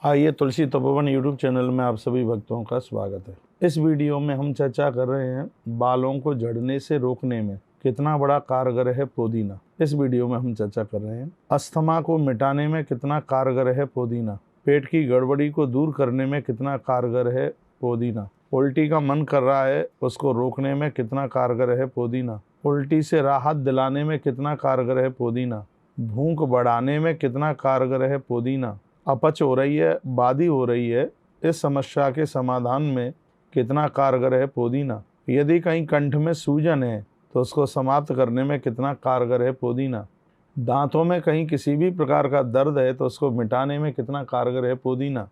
आइए तुलसी Tapovan YouTube channel में आप सभी भक्तों का स्वागत है। इस वीडियो में हम चर्चा कर रहे हैं बालों को झड़ने से रोकने में कितना बड़ा कारगर है पुदीना। इस वीडियो में हम चर्चा कर रहे हैं अस्थमा को मिटाने में कितना कारगर है पुदीना, पेट की गड़बड़ी को दूर करने में कितना कारगर है पुदीना, उल्टी का मन कर रहा है उसको रोकने में कितना कारगर है पुदीना, उल्टी से राहत दिलाने में कितना कारगर है पुदीना, भूख बढ़ाने में कितना कारगर है पुदीना, अपच हो रही है, बादी हो रही है, इस समस्या के समाधान में कितना कारगर है पुदीना। यदि कहीं कंठ में सूजन है तो उसको समाप्त करने में कितना कारगर है पुदीना। दांतों में कहीं किसी भी प्रकार का दर्द है तो उसको मिटाने में कितना कारगर है पुदीना।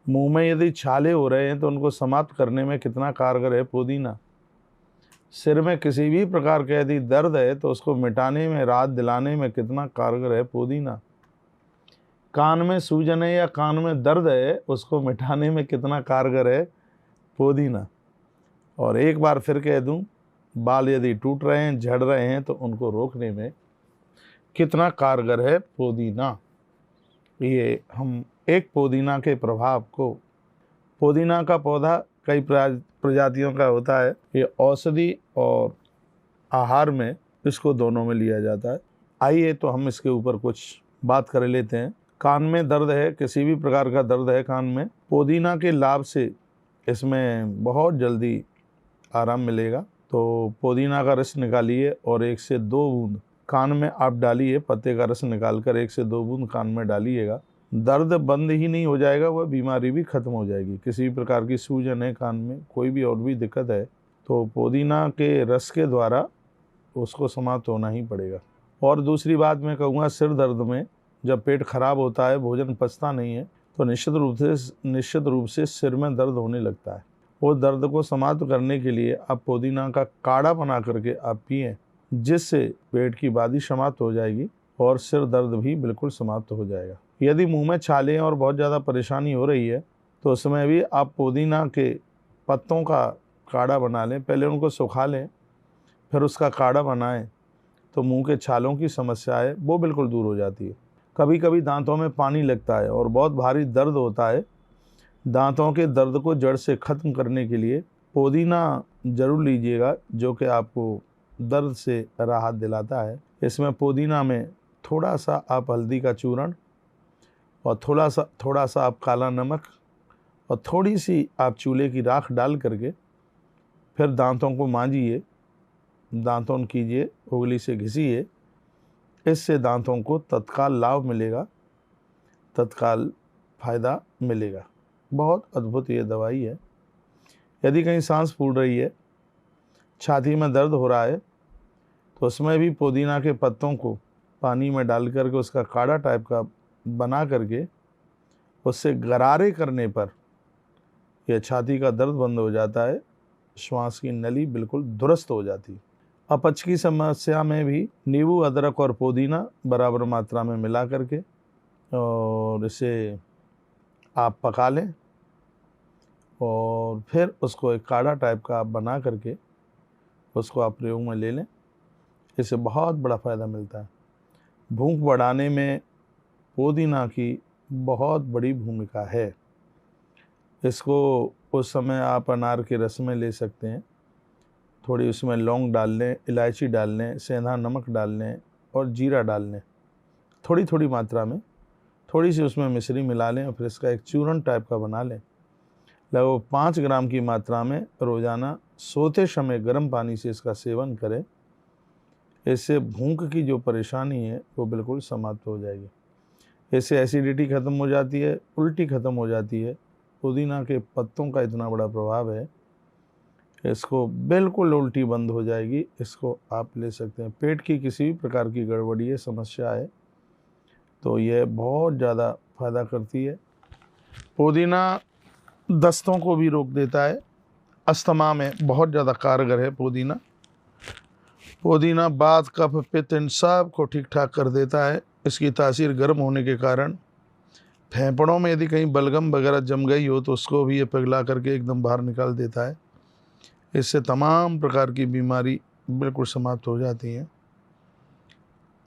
मुंह में यदि छाले हो रहे हैं तो उनको समाप्त करने में कितना कारगर है पुदीना। सिर में किसी भी प्रकार का यदि दर्द है तो उसको मिटाने में, राहत दिलाने में कितना कारगर है पुदीना। कान में सूजन है या कान में दर्द है उसको मिटाने में कितना कारगर है पुदीना। और एक बार फिर कह दूं, बाल यदि टूट रहे हैं, झड़ रहे हैं तो उनको रोकने में कितना कारगर है पुदीना। ये हम एक पुदीना के प्रभाव को, पुदीना का पौधा कई प्रजातियों का होता है, ये औषधि और आहार में इसको दोनों में लिया जाता है। आइए तो हम इसके ऊपर कुछ बात कर लेते हैं। कान में दर्द है, किसी भी प्रकार का दर्द है कान में, पुदीना के लाभ से इसमें बहुत जल्दी आराम मिलेगा। तो पुदीना का रस निकालिए और 1 से 2 बूंद कान में आप डालिए। पत्ते का रस निकालकर 1 से 2 बूंद कान में डालिएगा। दर्द बंद ही नहीं हो जाएगा, वह बीमारी भी खत्म हो जाएगी। किसी भी प्रकार की सूजन है कान में, कोई भी और भी दिक्कत है तो पुदीना के रस के द्वारा उसको समाप्त होना ही पड़ेगा। और दूसरी बात मैं कहूँगा, सिर दर्द में जब पेट खराब होता है, भोजन पचता नहीं है तो निश्चित रूप से सिर में दर्द होने लगता है। वो दर्द को समाप्त करने के लिए आप पुदीना का काढ़ा बना करके आप पिएं, जिससे पेट की बादी समाप्त हो जाएगी और सिर दर्द भी बिल्कुल समाप्त हो जाएगा। यदि मुंह में छाले और बहुत ज़्यादा परेशानी हो रही है तो उसमें भी आप पुदीना के पत्तों का काढ़ा बना लें। पहले उनको सुखा लें, फिर उसका काढ़ा बनाएं तो मुंह के छालों की समस्या है वो बिल्कुल दूर हो जाती है। कभी कभी दांतों में पानी लगता है और बहुत भारी दर्द होता है। दांतों के दर्द को जड़ से ख़त्म करने के लिए पुदीना ज़रूर लीजिएगा, जो कि आपको दर्द से राहत दिलाता है। इसमें पुदीना में थोड़ा सा आप हल्दी का चूर्ण और थोड़ा सा आप काला नमक और थोड़ी सी आप चूल्हे की राख डाल करके फिर दांतों को मांजिए, दांतों कीजिए, उंगली से घिसिए। इससे दांतों को तत्काल लाभ मिलेगा, तत्काल फ़ायदा मिलेगा। बहुत अद्भुत ये दवाई है। यदि कहीं सांस फूल रही है, छाती में दर्द हो रहा है तो उसमें भी पुदीना के पत्तों को पानी में डाल करके उसका काढ़ा टाइप का बना करके उससे गरारे करने पर यह छाती का दर्द बंद हो जाता है, श्वास की नली बिल्कुल दुरुस्त हो जाती है। अपच की समस्या में भी नींबू, अदरक और पुदीना बराबर मात्रा में मिला करके और इसे आप पका लें और फिर उसको एक काढ़ा टाइप का आप बना करके उसको आप प्रयोग में ले लें। इससे बहुत बड़ा फ़ायदा मिलता है। भूख बढ़ाने में पुदीना की बहुत बड़ी भूमिका है। इसको उस समय आप अनार के रस में ले सकते हैं, थोड़ी उसमें लौंग डाल लें, इलायची डाल लें, सेंधा नमक डाल लें और जीरा डाल लें, थोड़ी थोड़ी मात्रा में, थोड़ी सी उसमें मिश्री मिला लें और फिर इसका एक चूर्ण टाइप का बना लें। लगभग 5 ग्राम की मात्रा में रोज़ाना सोते समय गर्म पानी से इसका सेवन करें। इससे भूख की जो परेशानी है वो बिल्कुल समाप्त हो जाएगी। इससे एसिडिटी ख़त्म हो जाती है, उल्टी ख़त्म हो जाती है। पुदीना के पत्तों का इतना बड़ा प्रभाव है, इसको बिल्कुल उल्टी बंद हो जाएगी। इसको आप ले सकते हैं। पेट की किसी भी प्रकार की गड़बड़ी है, समस्या है तो यह बहुत ज़्यादा फ़ायदा करती है। पुदीना दस्तों को भी रोक देता है। अस्थमा में बहुत ज़्यादा कारगर है पुदीना। पुदीना बात, कफ, पित्त इन सब को ठीक ठाक कर देता है। इसकी तासीर गर्म होने के कारण फेफड़ों में यदि कहीं बलगम वगैरह जम गई हो तो उसको भी ये पिघला करके एकदम बाहर निकाल देता है। इससे तमाम प्रकार की बीमारी बिल्कुल समाप्त हो जाती हैं।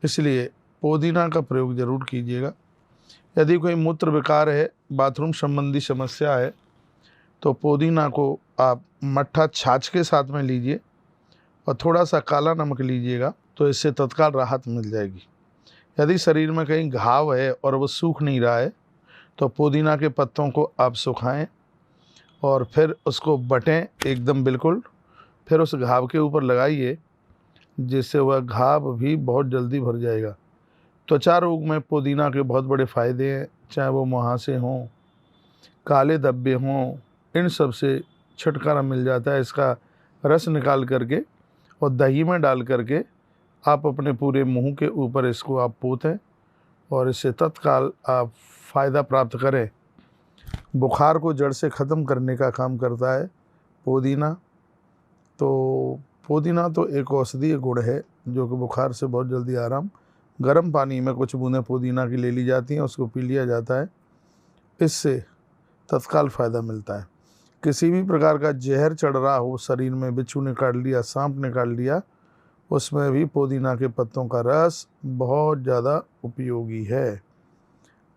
इसलिए पुदीना का प्रयोग ज़रूर कीजिएगा। यदि कोई मूत्र विकार है, बाथरूम संबंधी समस्या है, तो पुदीना को आप मट्ठा छाछ के साथ में लीजिए और थोड़ा सा काला नमक लीजिएगा, तो इससे तत्काल राहत मिल जाएगी। यदि शरीर में कहीं घाव है और वो सूख नहीं रहा है, तो पुदीना के पत्तों को आप सुखाएं और फिर उसको बटें एकदम बिल्कुल, फिर उस घाव के ऊपर लगाइए, जिससे वह घाव भी बहुत जल्दी भर जाएगा। त्वचा रोग में पुदीना के बहुत बड़े फ़ायदे हैं, चाहे वो मुहासे हों, काले धब्बे हों, इन सब से छुटकारा मिल जाता है। इसका रस निकाल करके और दही में डाल करके आप अपने पूरे मुंह के ऊपर इसको आप पोतें और इससे तत्काल आप फ़ायदा प्राप्त करें। बुखार को जड़ से ख़त्म करने का काम करता है पुदीना। तो पुदीना तो एक औषधीय गुण है जो कि बुखार से बहुत जल्दी आराम। गर्म पानी में कुछ बूंदें पुदीना की ले ली जाती हैं, उसको पी लिया जाता है, इससे तत्काल फ़ायदा मिलता है। किसी भी प्रकार का जहर चढ़ रहा हो शरीर में, बिच्छू ने काट लिया, सांप ने काट लिया, उसमें भी पुदीना के पत्तों का रस बहुत ज़्यादा उपयोगी है।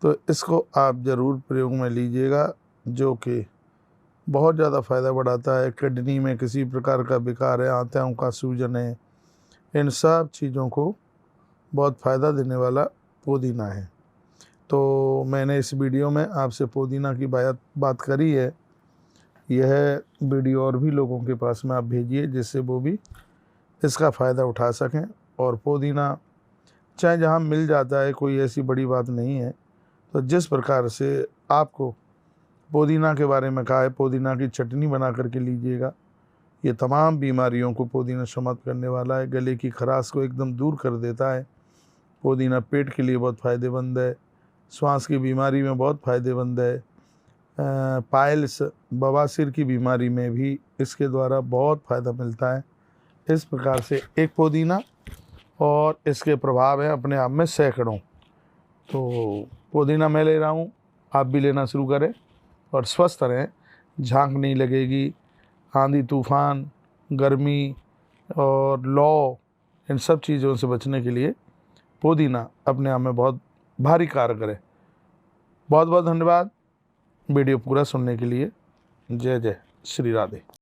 तो इसको आप ज़रूर प्रयोग में लीजिएगा, जो कि बहुत ज़्यादा फ़ायदा बढ़ाता है। किडनी में किसी प्रकार का विकार है, आंतों का सूजन है, इन सब चीज़ों को बहुत फ़ायदा देने वाला पुदीना है। तो मैंने इस वीडियो में आपसे पुदीना की बात करी है। यह वीडियो और भी लोगों के पास में आप भेजिए, जिससे वो भी इसका फ़ायदा उठा सकें। और पुदीना चाहे जहाँ मिल जाता है, कोई ऐसी बड़ी बात नहीं है। तो जिस प्रकार से आपको पुदीना के बारे में कहा है, पुदीना की चटनी बना करके लीजिएगा। ये तमाम बीमारियों को पुदीना समाप्त करने वाला है। गले की खराश को एकदम दूर कर देता है। पुदीना पेट के लिए बहुत फ़ायदेमंद है, श्वास की बीमारी में बहुत फ़ायदेमंद है, पाइल्स बवासीर की बीमारी में भी इसके द्वारा बहुत फ़ायदा मिलता है। इस प्रकार से एक पुदीना और इसके प्रभाव हैं अपने आप में सैकड़ों। तो पुदीना मैं ले रहा हूँ, आप भी लेना शुरू करें और स्वस्थ रहें। झांक नहीं लगेगी, आंधी तूफ़ान, गर्मी और लौ, इन सब चीज़ों से बचने के लिए पुदीना अपने आप में बहुत भारी कारगर है। बहुत बहुत धन्यवाद वीडियो पूरा सुनने के लिए। जय जय श्री राधे।